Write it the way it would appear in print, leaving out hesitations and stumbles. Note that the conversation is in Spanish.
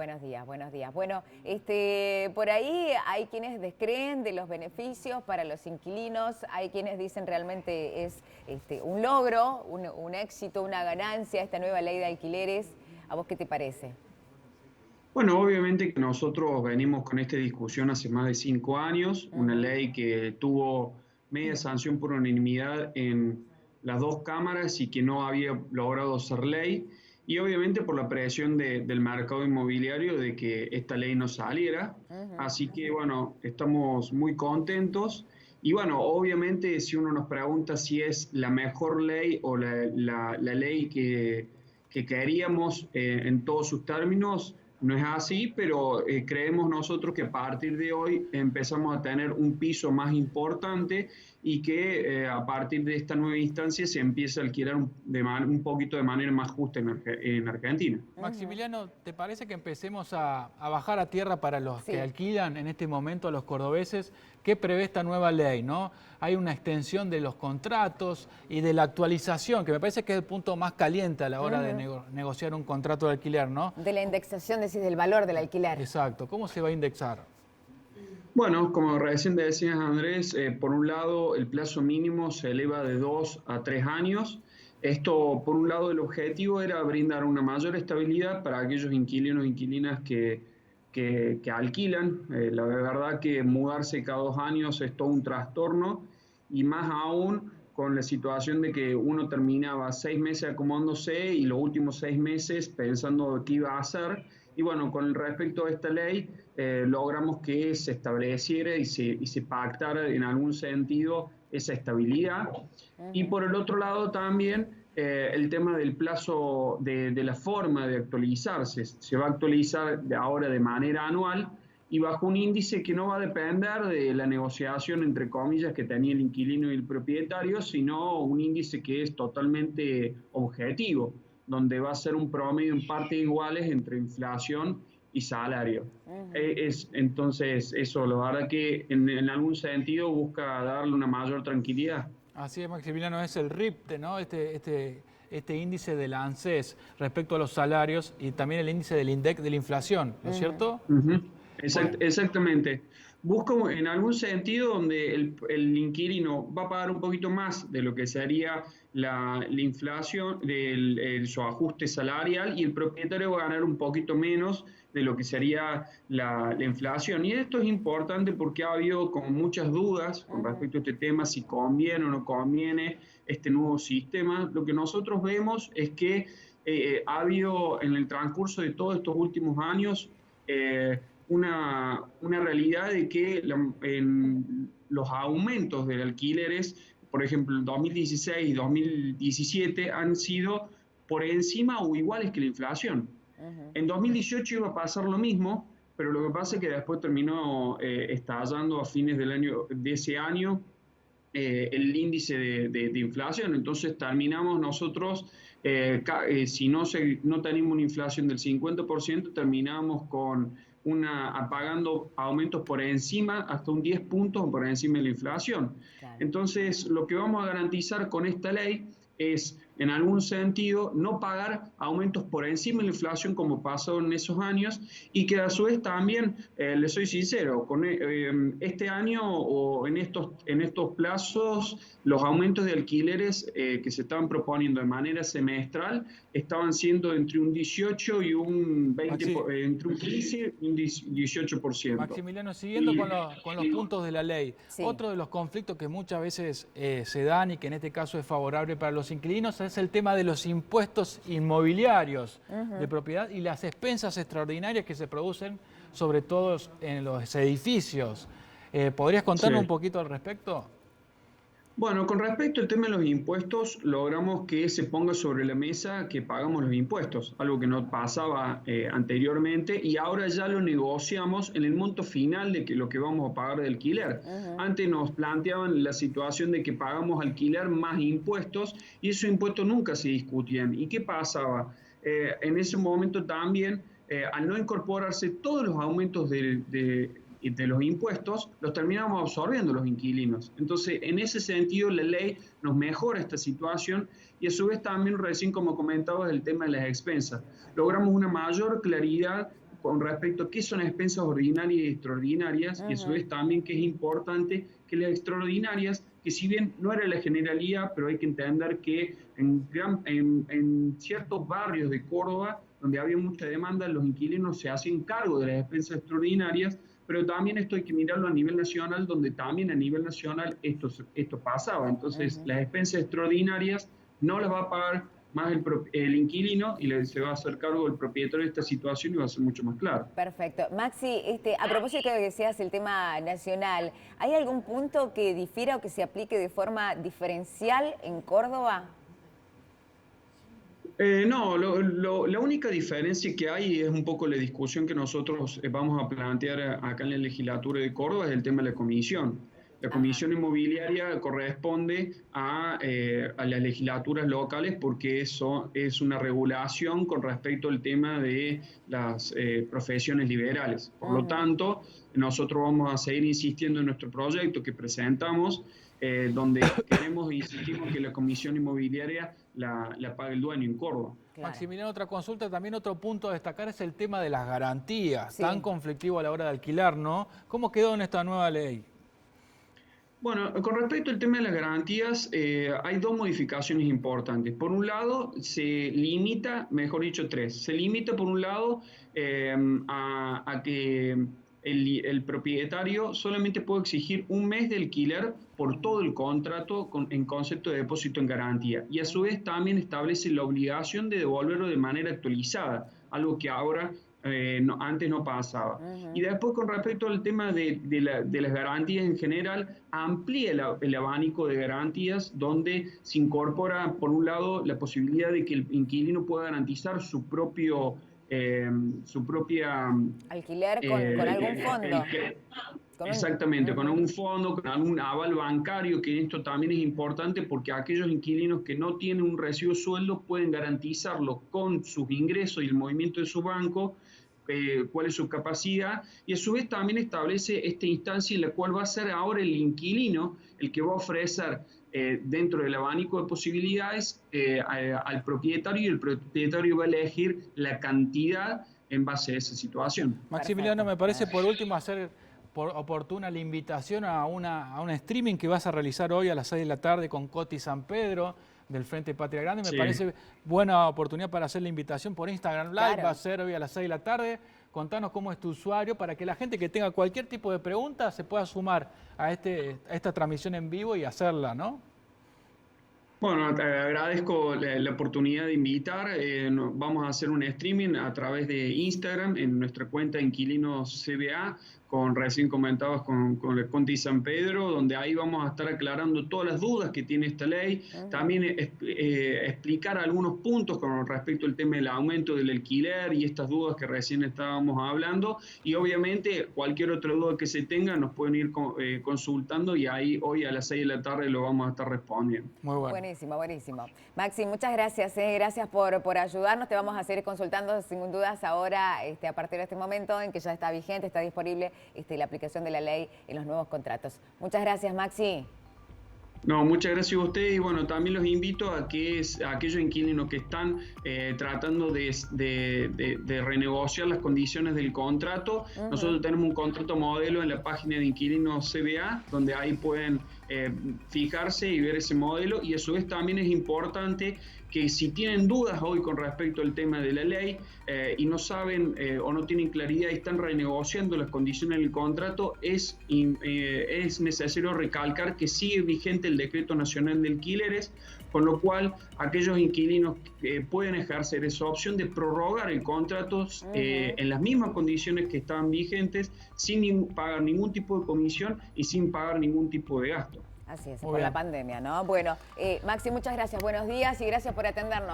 Buenos días, buenos días. Bueno, por ahí hay quienes descreen de los beneficios para los inquilinos, hay quienes dicen realmente es un logro, un éxito, una ganancia esta nueva ley de alquileres. ¿A vos qué te parece? Bueno, obviamente que nosotros venimos con esta discusión hace más de 5 años, una Ujú. ley que tuvo media sanción por unanimidad en las dos cámaras y que no había logrado ser ley, y obviamente por la presión del mercado inmobiliario de que esta ley no saliera. Ujú. Así que bueno, estamos muy contentos. Y bueno, obviamente si uno nos pregunta si es la mejor ley o la ley que queríamos en todos sus términos, no es así, pero creemos nosotros que a partir de hoy empezamos a tener un piso más importante y que a partir de esta nueva instancia se empieza a alquilar un poquito de manera más justa en Argentina. Ujú. Maximiliano, ¿te parece que empecemos a bajar a tierra para los que Sí. alquilan en este momento a los cordobeses? ¿Qué prevé esta nueva ley, no? Hay una extensión de los contratos y de la actualización, que me parece que es el punto más caliente a la hora de Ujú. negociar un contrato de alquiler, ¿no? De la indexación, decís, del valor del alquiler. Exacto. ¿Cómo se va a indexar? Bueno, como recién decías Andrés, por un lado el plazo mínimo se eleva de 2 a 3 años. Esto, por un lado, el objetivo era brindar una mayor estabilidad para aquellos inquilinos e inquilinas que alquilan. La verdad que mudarse cada 2 años es todo un trastorno y más aún con la situación de que uno terminaba 6 meses acomodándose y los últimos 6 meses pensando qué iba a hacer. Y bueno, con respecto a esta ley, logramos que se estableciera y se pactara en algún sentido esa estabilidad. Y Ujú. por el otro lado también el tema del plazo de la forma de actualizarse. Se va a actualizar ahora de manera anual y bajo un índice que no va a depender de la negociación, entre comillas, que tenía el inquilino y el propietario, sino un índice que es totalmente objetivo, donde va a ser un promedio en partes iguales entre inflación y salario. Ujú. Entonces, eso, la verdad que en algún sentido busca darle una mayor tranquilidad. Así es, Maximiliano, es el RIPTE, ¿no? Este índice del ANSES respecto a los salarios y también el índice del INDEC de la inflación, ¿no es Ujú. cierto? Ujú. Bueno, Exactamente. Busco en algún sentido donde el inquilino va a pagar un poquito más de lo que sería la inflación, su ajuste salarial, y el propietario va a ganar un poquito menos de lo que sería la inflación. Y esto es importante porque ha habido como muchas dudas con Ujú. respecto a este tema, si conviene o no conviene este nuevo sistema. Lo que nosotros vemos es que ha habido en el transcurso de todos estos últimos años una realidad de que en los aumentos de alquileres, por ejemplo, en 2016 y 2017 han sido por encima o iguales que la inflación. Ujú. En 2018 iba a pasar lo mismo, pero lo que pasa es que después terminó estallando a fines de ese año el índice de inflación. Entonces terminamos nosotros, si no tenemos una inflación del 50%, terminamos con pagando aumentos por encima, hasta un 10 puntos por encima de la inflación. Claro. Entonces, lo que vamos a garantizar con esta ley es, en algún sentido, no pagar aumentos por encima de la inflación como pasó en esos años, y que a su vez también, les soy sincero, con este año o en estos plazos, los aumentos de alquileres que se estaban proponiendo de manera semestral estaban siendo entre un 18 y un 20, Maxi, entre un 15 y un 18%. Maximiliano, siguiendo Y, con los puntos de la ley, Sí. otro de los conflictos que muchas veces se dan y que en este caso es favorable para los inquilinos es el tema de los impuestos inmobiliarios de Ujú. propiedad y las expensas extraordinarias que se producen, sobre todo en los edificios. ¿Podrías contarme un sí. poquito al respecto? Bueno, con respecto al tema de los impuestos, logramos que se ponga sobre la mesa que pagamos los impuestos, algo que no pasaba anteriormente, y ahora ya lo negociamos en el monto final de lo que vamos a pagar de alquiler. Ujú. Antes nos planteaban la situación de que pagamos alquiler más impuestos y esos impuestos nunca se discutían. ¿Y qué pasaba? En ese momento también, al no incorporarse todos los aumentos de los impuestos, los terminamos absorbiendo los inquilinos. Entonces, en ese sentido, la ley nos mejora esta situación, y a su vez también, recién como comentabas, el tema de las expensas. Logramos una mayor claridad con respecto a qué son expensas ordinarias y extraordinarias, y a su vez también que es importante que las extraordinarias, que si bien no era la generalidad, pero hay que entender que en ciertos barrios de Córdoba, donde había mucha demanda, los inquilinos se hacen cargo de las expensas extraordinarias, pero también esto hay que mirarlo a nivel nacional, donde también a nivel nacional esto pasaba. Entonces, las expensas extraordinarias no las va a pagar más el inquilino y se va a hacer cargo el propietario de esta situación y va a ser mucho más claro. Perfecto. Maxi, a propósito de que decías el tema nacional, ¿hay algún punto que difiera o que se aplique de forma diferencial en Córdoba? No, la única diferencia que hay es un poco la discusión que nosotros vamos a plantear acá en la legislatura de Córdoba, es el tema de la comisión. La comisión inmobiliaria corresponde a las legislaturas locales porque eso es una regulación con respecto al tema de las profesiones liberales. Por lo tanto, nosotros vamos a seguir insistiendo en nuestro proyecto que presentamos, donde queremos e insistimos que la comisión inmobiliaria la pague el dueño en Córdoba. Claro. Maximiliano, otra consulta, también otro punto a destacar es el tema de las garantías, sí, tan conflictivo a la hora de alquilar, ¿no? ¿Cómo quedó en esta nueva ley? Bueno, con respecto al tema de las garantías, hay dos modificaciones importantes. Por un lado, se limita, mejor dicho, tres. Se limita, por un lado, a que el propietario solamente puede exigir un mes de alquiler por todo el contrato en concepto de depósito en garantía. Y a su vez también establece la obligación de devolverlo de manera actualizada, algo que ahora antes no pasaba. Y después, con respecto al tema de las garantías en general, amplía el abanico de garantías donde se incorpora, por un lado, la posibilidad de que el inquilino pueda garantizar su propia alquiler con algún fondo. Exactamente, con un fondo, con algún aval bancario, que esto también es importante porque aquellos inquilinos que no tienen un recibo de sueldo pueden garantizarlo con sus ingresos y el movimiento de su banco, cuál es su capacidad, y a su vez también establece esta instancia en la cual va a ser ahora el inquilino el que va a ofrecer dentro del abanico de posibilidades al propietario, y el propietario va a elegir la cantidad en base a esa situación. Maximiliano, me parece por último hacer oportuna la invitación a un streaming que vas a realizar hoy a las 6 de la tarde con Coti San Pedro del Frente Patria Grande. Me parece buena oportunidad para hacer la invitación por Instagram Live. Claro. Va a ser hoy a las 6 de la tarde. Contanos cómo es tu usuario para que la gente que tenga cualquier tipo de pregunta se pueda sumar a esta transmisión en vivo y hacerla, ¿no? Bueno, te agradezco la oportunidad de invitar. Vamos a hacer un streaming a través de Instagram en nuestra cuenta Inquilinos CBA, recién comentados con el Conti San Pedro, donde ahí vamos a estar aclarando todas las dudas que tiene esta ley, también explicar algunos puntos con respecto al tema del aumento del alquiler y estas dudas que recién estábamos hablando, y obviamente cualquier otra duda que se tenga nos pueden ir consultando, y ahí hoy a las 6 de la tarde lo vamos a estar respondiendo. Muy bueno. Buenísimo, buenísimo. Maxi, muchas gracias, gracias por ayudarnos. Te vamos a seguir consultando sin dudas ahora, a partir de este momento en que ya está vigente, está disponible la aplicación de la ley en los nuevos contratos. Muchas gracias, Maxi. No, muchas gracias a ustedes, y bueno, también los invito a que a aquellos inquilinos que están tratando de renegociar las condiciones del contrato. Nosotros tenemos un contrato modelo en la página de Inquilinos CBA, donde ahí pueden fijarse y ver ese modelo, y a su vez también es importante que si tienen dudas hoy con respecto al tema de la ley y no saben o no tienen claridad y están renegociando las condiciones del contrato, es necesario recalcar que sigue vigente el Decreto Nacional de Alquileres, con lo cual aquellos inquilinos pueden ejercer esa opción de prorrogar el contrato en las mismas condiciones que estaban vigentes, sin pagar ningún tipo de comisión y sin pagar ningún tipo de gasto. Así es, por la pandemia, ¿no? Bueno, Maxi, muchas gracias, buenos días y gracias por atendernos.